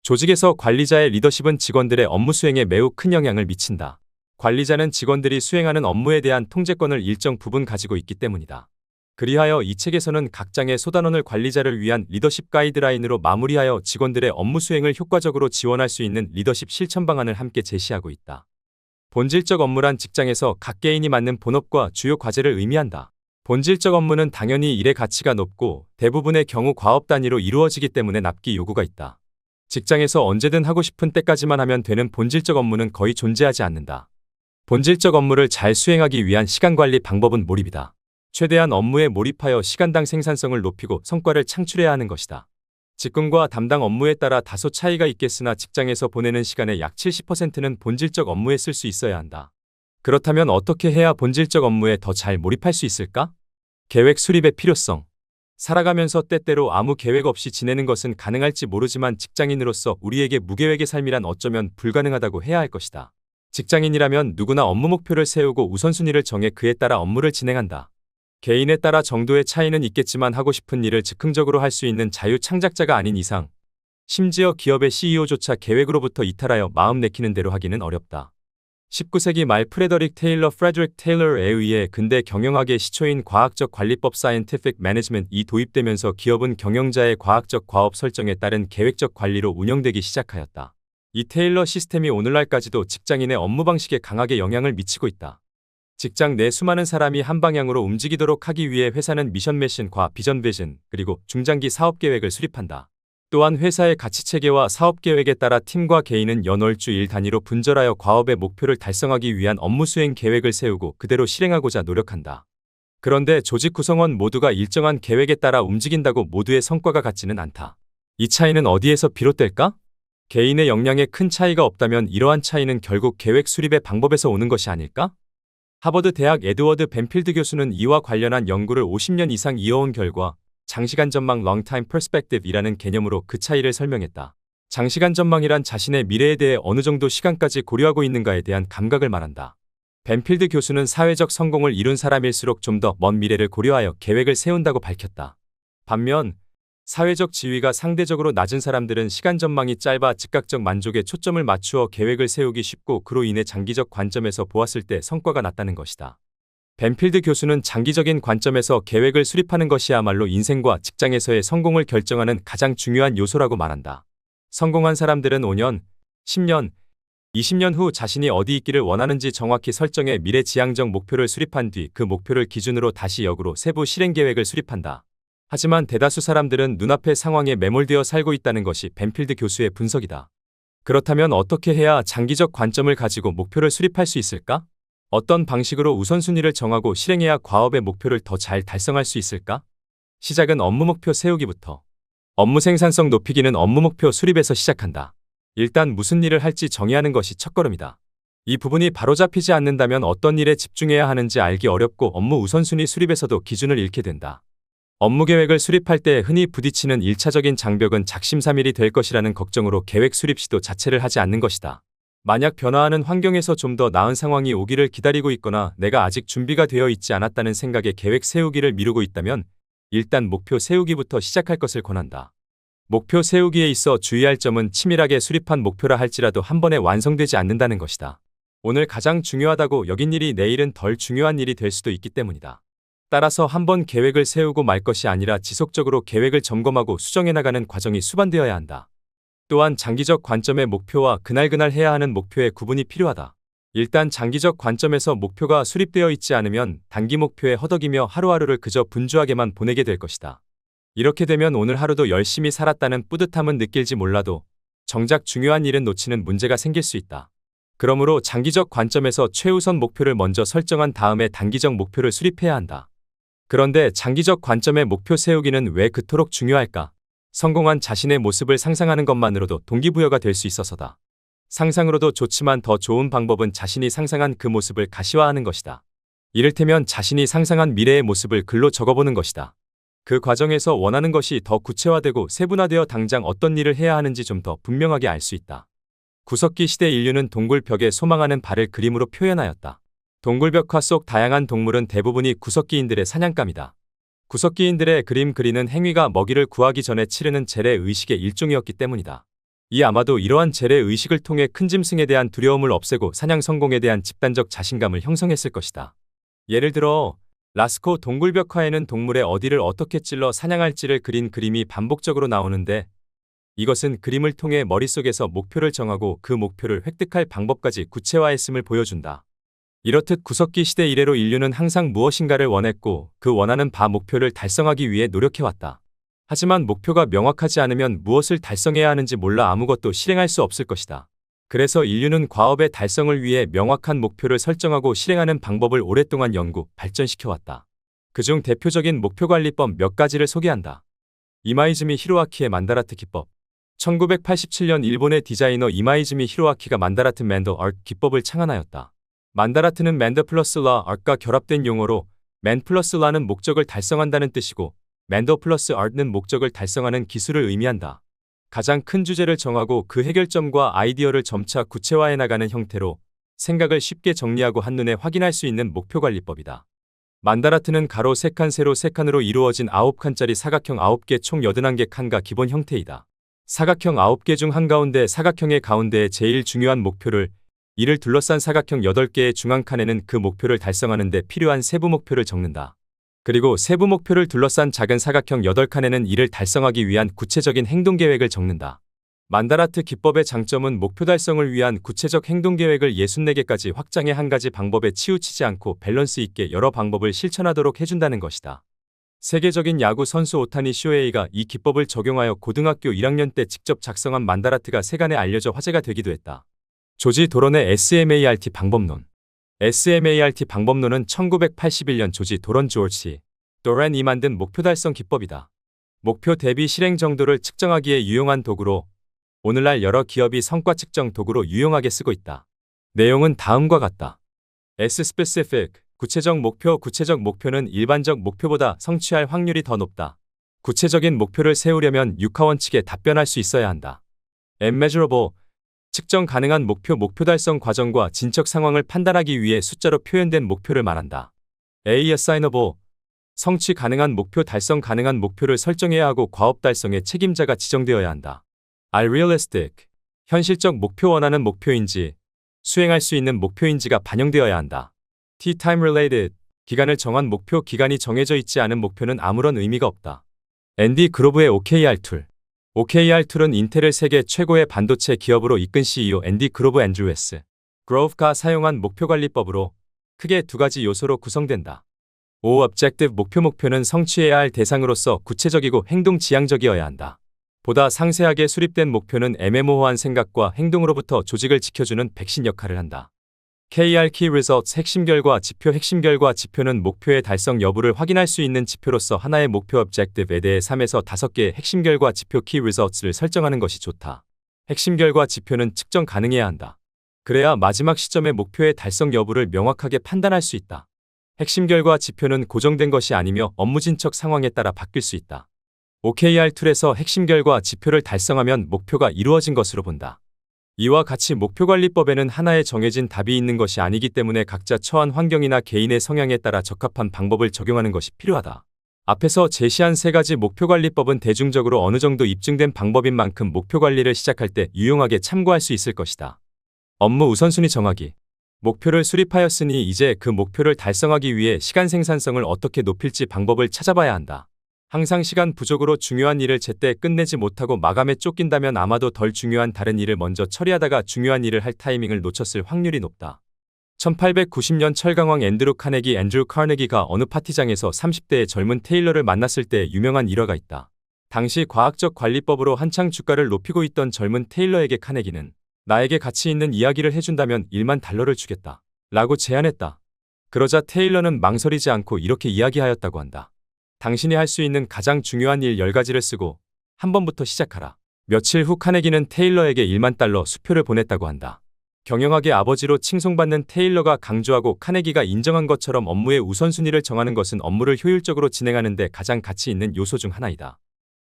Speaker 1: 조직에서 관리자의 리더십은 직원들의 업무 수행에 매우 큰 영향을 미친다. 관리자는 직원들이 수행하는 업무에 대한 통제권을 일정 부분 가지고 있기 때문이다. 그리하여 이 책에서는 각 장의 소단원을 관리자를 위한 리더십 가이드라인으로 마무리하여 직원들의 업무 수행을 효과적으로 지원할 수 있는 리더십 실천 방안을 함께 제시하고 있다. 본질적 업무란 직장에서 각 개인이 맡는 본업과 주요 과제를 의미한다. 본질적 업무는 당연히 일의 가치가 높고 대부분의 경우 과업 단위로 이루어지기 때문에 납기 요구가 있다. 직장에서 언제든 하고 싶은 때까지만 하면 되는 본질적 업무는 거의 존재하지 않는다. 본질적 업무를 잘 수행하기 위한 시간 관리 방법은 몰입이다. 최대한 업무에 몰입하여 시간당 생산성을 높이고 성과를 창출해야 하는 것이다. 직군과 담당 업무에 따라 다소 차이가 있겠으나 직장에서 보내는 시간의 약 70%는 본질적 업무에 쓸 수 있어야 한다. 그렇다면 어떻게 해야 본질적 업무에 더 잘 몰입할 수 있을까? 계획 수립의 필요성. 살아가면서 때때로 아무 계획 없이 지내는 것은 가능할지 모르지만 직장인으로서 우리에게 무계획의 삶이란 어쩌면 불가능하다고 해야 할 것이다. 직장인이라면 누구나 업무 목표를 세우고 우선순위를 정해 그에 따라 업무를 진행한다. 개인에 따라 정도의 차이는 있겠지만 하고 싶은 일을 즉흥적으로 할 수 있는 자유창작자가 아닌 이상, 심지어 기업의 CEO조차 계획으로부터 이탈하여 마음 내키는 대로 하기는 어렵다. 19세기 말 프레더릭 테일러에 의해 근대 경영학의 시초인 과학적 관리법 Scientific Management이 도입되면서 기업은 경영자의 과학적 과업 설정에 따른 계획적 관리로 운영되기 시작하였다. 이 테일러 시스템이 오늘날까지도 직장인의 업무 방식에 강하게 영향을 미치고 있다. 직장 내 수많은 사람이 한 방향으로 움직이도록 하기 위해 회사는 미션 매신과 비전 비전 그리고 중장기 사업 계획을 수립한다. 또한 회사의 가치 체계와 사업 계획에 따라 팀과 개인은 연월주 일 단위로 분절하여 과업의 목표를 달성하기 위한 업무 수행 계획을 세우고 그대로 실행하고자 노력한다. 그런데 조직 구성원 모두가 일정한 계획에 따라 움직인다고 모두의 성과가 같지는 않다. 이 차이는 어디에서 비롯될까? 개인의 역량에 큰 차이가 없다면 이러한 차이는 결국 계획 수립의 방법에서 오는 것이 아닐까? 하버드 대학 에드워드 벤필드 교수는 이와 관련한 연구를 50년 이상 이어온 결과 장시간 전망 (long time perspective)이라는 개념으로 그 차이를 설명했다. 장시간 전망이란 자신의 미래에 대해 어느 정도 시간까지 고려하고 있는가에 대한 감각을 말한다. 벤필드 교수는 사회적 성공을 이룬 사람일수록 좀 더 먼 미래를 고려하여 계획을 세운다고 밝혔다. 반면 사회적 지위가 상대적으로 낮은 사람들은 시간 전망이 짧아 즉각적 만족에 초점을 맞추어 계획을 세우기 쉽고 그로 인해 장기적 관점에서 보았을 때 성과가 낮다는 것이다. 벤필드 교수는 장기적인 관점에서 계획을 수립하는 것이야말로 인생과 직장에서의 성공을 결정하는 가장 중요한 요소라고 말한다. 성공한 사람들은 5년, 10년, 20년 후 자신이 어디 있기를 원하는지 정확히 설정해 미래지향적 목표를 수립한 뒤 그 목표를 기준으로 다시 역으로 세부 실행 계획을 수립한다. 하지만 대다수 사람들은 눈앞의 상황에 매몰되어 살고 있다는 것이 벤필드 교수의 분석이다. 그렇다면 어떻게 해야 장기적 관점을 가지고 목표를 수립할 수 있을까? 어떤 방식으로 우선순위를 정하고 실행해야 과업의 목표를 더 잘 달성할 수 있을까? 시작은 업무 목표 세우기부터. 업무 생산성 높이기는 업무 목표 수립에서 시작한다. 일단 무슨 일을 할지 정의하는 것이 첫걸음이다. 이 부분이 바로잡히지 않는다면 어떤 일에 집중해야 하는지 알기 어렵고 업무 우선순위 수립에서도 기준을 잃게 된다. 업무 계획을 수립할 때 흔히 부딪히는 1차적인 장벽은 작심삼일이 될 것이라는 걱정으로 계획 수립 시도 자체를 하지 않는 것이다. 만약 변화하는 환경에서 좀 더 나은 상황이 오기를 기다리고 있거나 내가 아직 준비가 되어 있지 않았다는 생각에 계획 세우기를 미루고 있다면 일단 목표 세우기부터 시작할 것을 권한다. 목표 세우기에 있어 주의할 점은 치밀하게 수립한 목표라 할지라도 한 번에 완성되지 않는다는 것이다. 오늘 가장 중요하다고 여긴 일이 내일은 덜 중요한 일이 될 수도 있기 때문이다. 따라서 한 번 계획을 세우고 말 것이 아니라 지속적으로 계획을 점검하고 수정해 나가는 과정이 수반되어야 한다. 또한 장기적 관점의 목표와 그날그날 해야 하는 목표의 구분이 필요하다. 일단 장기적 관점에서 목표가 수립되어 있지 않으면 단기 목표에 허덕이며 하루하루를 그저 분주하게만 보내게 될 것이다. 이렇게 되면 오늘 하루도 열심히 살았다는 뿌듯함은 느낄지 몰라도 정작 중요한 일은 놓치는 문제가 생길 수 있다. 그러므로 장기적 관점에서 최우선 목표를 먼저 설정한 다음에 단기적 목표를 수립해야 한다. 그런데 장기적 관점의 목표 세우기는 왜 그토록 중요할까? 성공한 자신의 모습을 상상하는 것만으로도 동기부여가 될 수 있어서다. 상상으로도 좋지만 더 좋은 방법은 자신이 상상한 그 모습을 가시화하는 것이다. 이를테면 자신이 상상한 미래의 모습을 글로 적어보는 것이다. 그 과정에서 원하는 것이 더 구체화되고 세분화되어 당장 어떤 일을 해야 하는지 좀 더 분명하게 알 수 있다. 구석기 시대 인류는 동굴벽에 소망하는 바를 그림으로 표현하였다. 동굴벽화 속 다양한 동물은 대부분이 구석기인들의 사냥감이다. 구석기인들의 그림 그리는 행위가 먹이를 구하기 전에 치르는 재래 의식의 일종이었기 때문이다. 이 아마도 이러한 재래 의식을 통해 큰 짐승에 대한 두려움을 없애고 사냥 성공에 대한 집단적 자신감을 형성했을 것이다. 예를 들어 라스코 동굴벽화에는 동물의 어디를 어떻게 찔러 사냥할지를 그린 그림이 반복적으로 나오는데 이것은 그림을 통해 머릿속에서 목표를 정하고 그 목표를 획득할 방법까지 구체화했음을 보여준다. 이렇듯 구석기 시대 이래로 인류는 항상 무엇인가를 원했고 그 원하는 바 목표를 달성하기 위해 노력해왔다. 하지만 목표가 명확하지 않으면 무엇을 달성해야 하는지 몰라 아무것도 실행할 수 없을 것이다. 그래서 인류는 과업의 달성을 위해 명확한 목표를 설정하고 실행하는 방법을 오랫동안 연구, 발전시켜왔다. 그중 대표적인 목표관리법 몇 가지를 소개한다. 이마이즈미 히로아키의 만다라트 기법. 1987년 일본의 디자이너 이마이즈미 히로아키가 만다라트 맨더 아트 기법을 창안하였다. 만다라트는 맨더 플러스 라 아트가 결합된 용어로 맨 플러스 라는 목적을 달성한다는 뜻이고 맨더 플러스 아트는 목적을 달성하는 기술을 의미한다. 가장 큰 주제를 정하고 그 해결점과 아이디어를 점차 구체화해 나가는 형태로 생각을 쉽게 정리하고 한눈에 확인할 수 있는 목표관리법이다. 만다라트는 가로 3칸 세로 3칸으로 이루어진 9칸짜리 사각형 9개 총 81개 칸과 기본 형태이다. 사각형 9개 중 한가운데 사각형의 가운데에 제일 중요한 목표를 이를 둘러싼 사각형 8개의 중앙 칸에는 그 목표를 달성하는 데 필요한 세부 목표를 적는다. 그리고 세부 목표를 둘러싼 작은 사각형 8칸에는 이를 달성하기 위한 구체적인 행동 계획을 적는다. 만다라트 기법의 장점은 목표 달성을 위한 구체적 행동 계획을 64개까지 확장해 한 가지 방법에 치우치지 않고 밸런스 있게 여러 방법을 실천하도록 해준다는 것이다. 세계적인 야구 선수 오타니 쇼헤이가 이 기법을 적용하여 고등학교 1학년 때 직접 작성한 만다라트가 세간에 알려져 화제가 되기도 했다. 조지 도런의 SMART 방법론. SMART 방법론은 1981년 조지 도런 조지 도란이 만든 목표 달성 기법이다. 목표 대비 실행 정도를 측정하기에 유용한 도구로 오늘날 여러 기업이 성과 측정 도구로 유용하게 쓰고 있다. 내용은 다음과 같다. S-specific 구체적 목표는 일반적 목표보다 성취할 확률이 더 높다. 구체적인 목표를 세우려면 육하원칙에 답변할 수 있어야 한다. M-measurable 측정 가능한 목표 달성 과정과 진척 상황을 판단하기 위해 숫자로 표현된 목표를 말한다. A-assignable 성취 가능한 목표 달성 가능한 목표를 설정해야 하고 과업 달성의 책임자가 지정되어야 한다. R-realistic 현실적 목표 원하는 목표인지 수행할 수 있는 목표인지가 반영되어야 한다. T-time related 기간을 정한 목표 기간이 정해져 있지 않은 목표는 아무런 의미가 없다. 앤디 그로브의 OKR 툴. OKR 툴은 인텔을 세계 최고의 반도체 기업으로 이끈 CEO 앤디 그로브 앤드루스 그로브가 사용한 목표관리법으로 크게 두 가지 요소로 구성된다. O objective 목표는 성취해야 할 대상으로서 구체적이고 행동 지향적이어야 한다. 보다 상세하게 수립된 목표는 애매모호한 생각과 행동으로부터 조직을 지켜주는 백신 역할을 한다. KR Key Results 핵심 결과 지표는 목표의 달성 여부를 확인할 수 있는 지표로서 하나의 목표 objective에 대해 3에서 5개의 핵심 결과 지표 Key Results를 설정하는 것이 좋다. 핵심 결과 지표는 측정 가능해야 한다. 그래야 마지막 시점의 목표의 달성 여부를 명확하게 판단할 수 있다. 핵심 결과 지표는 고정된 것이 아니며 업무 진척 상황에 따라 바뀔 수 있다. OKR 툴에서 핵심 결과 지표를 달성하면 목표가 이루어진 것으로 본다. 이와 같이 목표관리법에는 하나의 정해진 답이 있는 것이 아니기 때문에 각자 처한 환경이나 개인의 성향에 따라 적합한 방법을 적용하는 것이 필요하다. 앞에서 제시한 세 가지 목표관리법은 대중적으로 어느 정도 입증된 방법인 만큼 목표관리를 시작할 때 유용하게 참고할 수 있을 것이다. 업무 우선순위 정하기. 목표를 수립하였으니 이제 그 목표를 달성하기 위해 시간 생산성을 어떻게 높일지 방법을 찾아봐야 한다. 항상 시간 부족으로 중요한 일을 제때 끝내지 못하고 마감에 쫓긴다면 아마도 덜 중요한 다른 일을 먼저 처리하다가 중요한 일을 할 타이밍을 놓쳤을 확률이 높다. 1890년 철강왕 앤드루 카네기가 어느 파티장에서 30대의 젊은 테일러를 만났을 때 유명한 일화가 있다. 당시 과학적 관리법으로 한창 주가를 높이고 있던 젊은 테일러에게 카네기는 나에게 가치 있는 이야기를 해준다면 1만 달러를 주겠다 라고 제안했다. 그러자 테일러는 망설이지 않고 이렇게 이야기하였다고 한다. 당신이 할 수 있는 가장 중요한 일 10가지를 쓰고 한 번부터 시작하라. 며칠 후 카네기는 테일러에게 1만 달러 수표를 보냈다고 한다. 경영학의 아버지로 칭송받는 테일러가 강조하고 카네기가 인정한 것처럼 업무의 우선순위를 정하는 것은 업무를 효율적으로 진행하는 데 가장 가치 있는 요소 중 하나이다.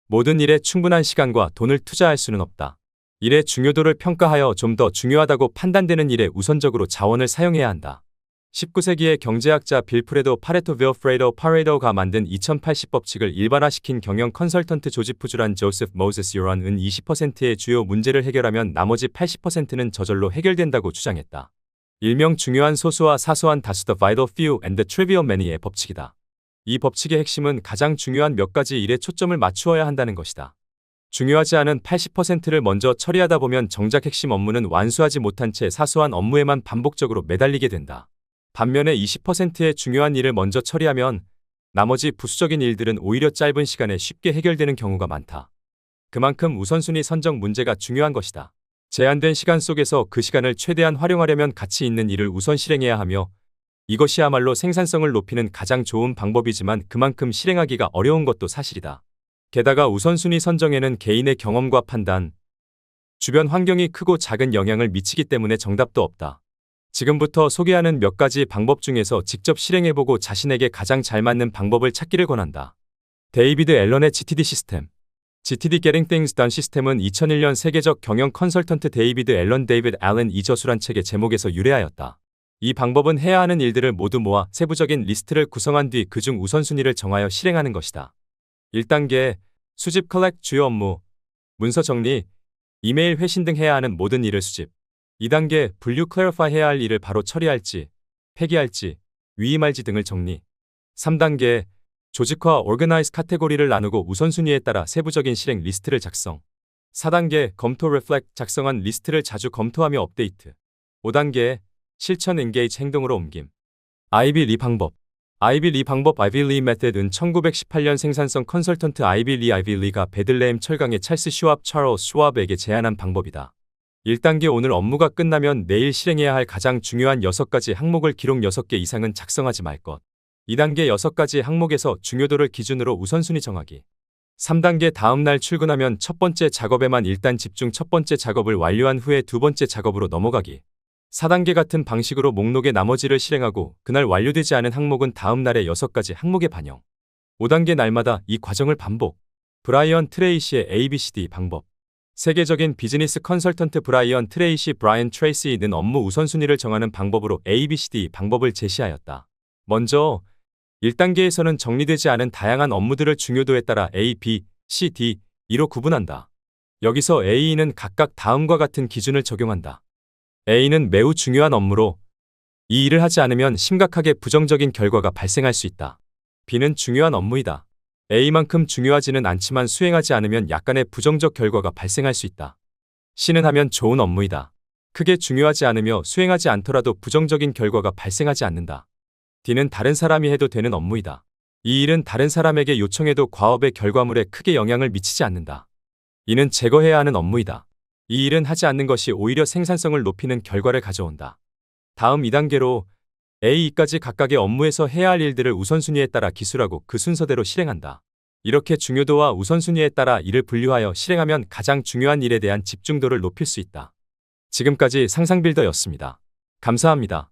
Speaker 1: 모든 일에 충분한 시간과 돈을 투자할 수는 없다. 일의 중요도를 평가하여 좀 더 중요하다고 판단되는 일에 우선적으로 자원을 사용해야 한다. 19세기의 경제학자 빌프레도 파레토가 만든 2080 법칙을 일반화시킨 경영 컨설턴트 조지 푸주란 조세프 모세스 요란은 20%의 주요 문제를 해결하면 나머지 80%는 저절로 해결된다고 주장했다. 일명 중요한 소수와 사소한 다수 The Vital Few and the Trivial Many의 법칙이다. 이 법칙의 핵심은 가장 중요한 몇 가지 일에 초점을 맞추어야 한다는 것이다. 중요하지 않은 80%를 먼저 처리하다 보면 정작 핵심 업무는 완수하지 못한 채 사소한 업무에만 반복적으로 매달리게 된다. 반면에 20%의 중요한 일을 먼저 처리하면 나머지 부수적인 일들은 오히려 짧은 시간에 쉽게 해결되는 경우가 많다. 그만큼 우선순위 선정 문제가 중요한 것이다. 제한된 시간 속에서 그 시간을 최대한 활용하려면 가치 있는 일을 우선 실행해야 하며 이것이야말로 생산성을 높이는 가장 좋은 방법이지만 그만큼 실행하기가 어려운 것도 사실이다. 게다가 우선순위 선정에는 개인의 경험과 판단, 주변 환경이 크고 작은 영향을 미치기 때문에 정답도 없다. 지금부터 소개하는 몇 가지 방법 중에서 직접 실행해보고 자신에게 가장 잘 맞는 방법을 찾기를 권한다. 데이비드 앨런의 GTD 시스템. GTD Getting Things Done 시스템은 2001년 세계적 경영 컨설턴트 데이비드 앨런 이 저술한 책의 제목에서 유래하였다. 이 방법은 해야 하는 일들을 모두 모아 세부적인 리스트를 구성한 뒤 그중 우선순위를 정하여 실행하는 것이다. 1단계, 수집 주요 업무, 문서 정리, 이메일 회신 등 해야 하는 모든 일을 수집. 2단계, 분류 해야 할 일을 바로 처리할지, 폐기할지, 위임할지 등을 정리. 3단계, 조직화 카테고리를 나누고 우선순위에 따라 세부적인 실행 리스트를 작성. 4단계, 검토 작성한 리스트를 자주 검토하며 업데이트. 5단계, 실천 행동으로 옮김. 아이비 리 방법. 아이비 리 메소드는 1918년 생산성 컨설턴트 아이비 리가 베들레헴 철강의 찰스 슈왑에게 제안한 방법이다. 1단계 오늘 업무가 끝나면 내일 실행해야 할 가장 중요한 6가지 항목을 기록 6개 이상은 작성하지 말 것. 2단계 6가지 항목에서 중요도를 기준으로 우선순위 정하기. 3단계 다음날 출근하면 첫 번째 작업에만 일단 집중 첫 번째 작업을 완료한 후에 두 번째 작업으로 넘어가기. 4단계 같은 방식으로 목록의 나머지를 실행하고 그날 완료되지 않은 항목은 다음날의 6가지 항목에 반영. 5단계 날마다 이 과정을 반복. 브라이언 트레이시의 ABCD 방법. 세계적인 비즈니스 컨설턴트 브라이언 트레이시는 업무 우선순위를 정하는 방법으로 ABCD 방법을 제시하였다. 먼저 1단계에서는 정리되지 않은 다양한 업무들을 중요도에 따라 A, B, C, D, E로 구분한다. 여기서 A는 각각 다음과 같은 기준을 적용한다. A는 매우 중요한 업무로 이 일을 하지 않으면 심각하게 부정적인 결과가 발생할 수 있다. B는 중요한 업무이다. A만큼 중요하지는 않지만 수행하지 않으면 약간의 부정적 결과가 발생할 수 있다. C는 하면 좋은 업무이다. 크게 중요하지 않으며 수행하지 않더라도 부정적인 결과가 발생하지 않는다. D는 다른 사람이 해도 되는 업무이다. 이 일은 다른 사람에게 요청해도 과업의 결과물에 크게 영향을 미치지 않는다. E는 제거해야 하는 업무이다. 이 일은 하지 않는 것이 오히려 생산성을 높이는 결과를 가져온다. 다음 2단계로 A, E까지 각각의 업무에서 해야 할 일들을 우선순위에 따라 기술하고 그 순서대로 실행한다. 이렇게 중요도와 우선순위에 따라 일을 분류하여 실행하면 가장 중요한 일에 대한 집중도를 높일 수 있다. 지금까지 상상빌더였습니다. 감사합니다.